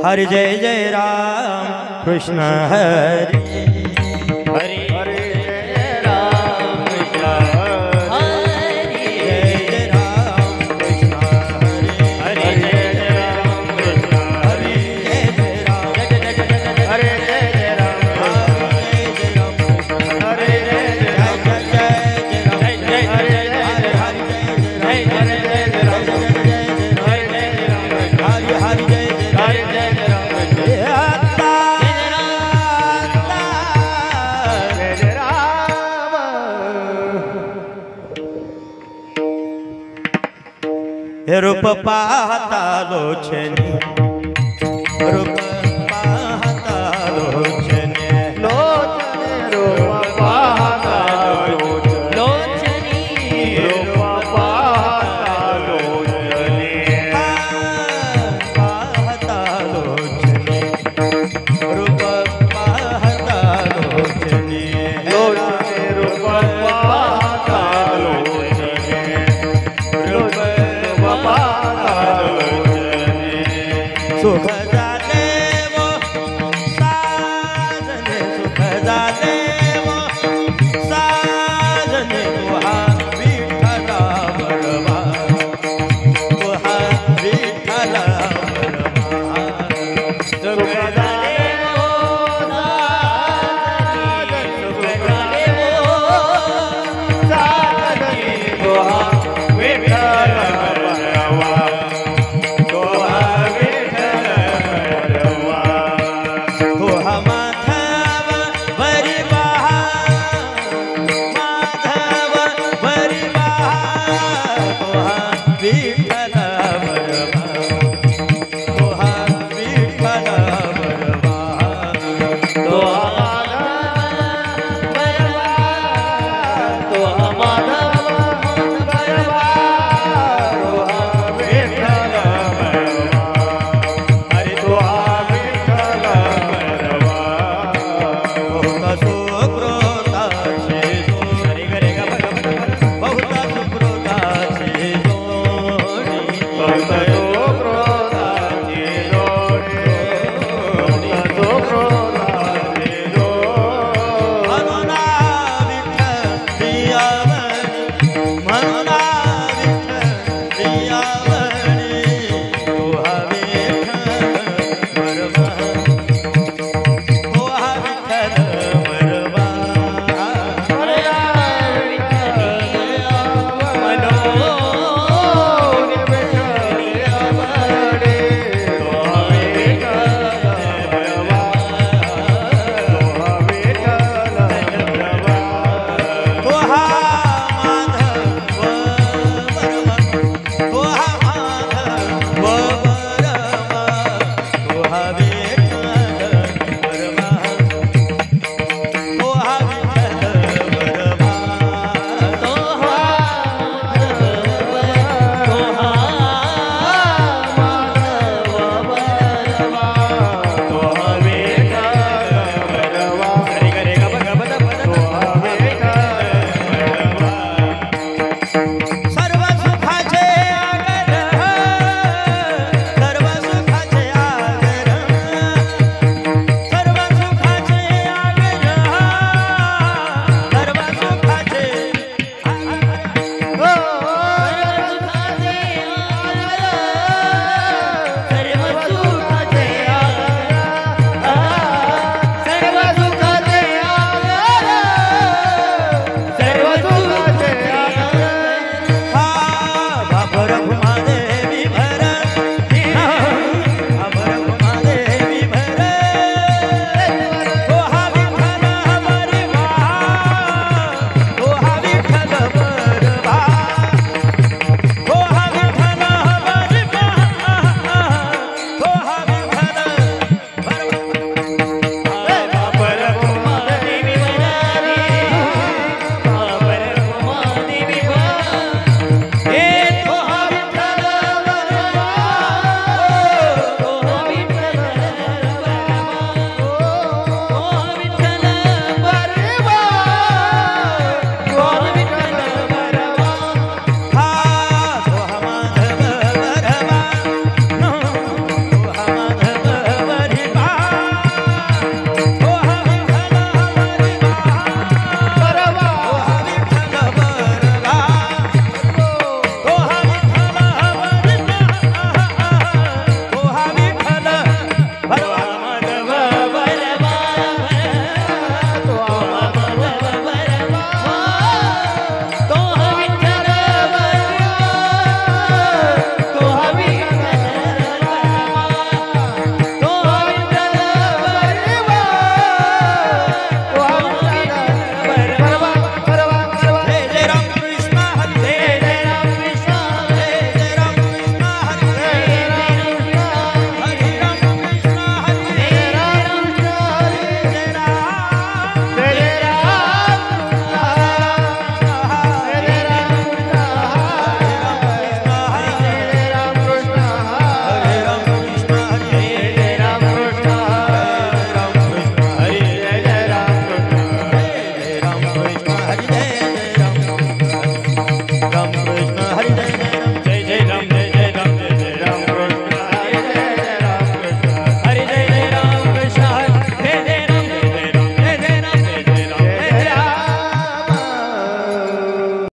हरि जय जय राम कृष्ण हरि हरि हरि जय राम कृष्ण हरि जय जय राम कृष्ण हरि हरि जय जय राम कृष्ण हरि जय जय राम जय जय जय हरि जय जय राम जय जय राम हरि जय जय राम जय जय जय हरि जय जय हरि जय जय हरि जय जय राम जय जय हरि जय जय राम हरि हरि जय जय हरि जय रूप पाहता लोचने रूप पाहता लोचने लोचने रूप पाहता लोचने रूप पाहता लोचने पाहता लोचने रूप पाहता लोचने लोचने रूप पाहता लोचने रूप सुख झाले वो साजने सुख झाले वो साजने तुहा विठ्ठला बरवा तुहा विठ्ठला बरवा सुख झाले वो साजने सुख झाले वो साजने तुहा विठ्ठला बरवा be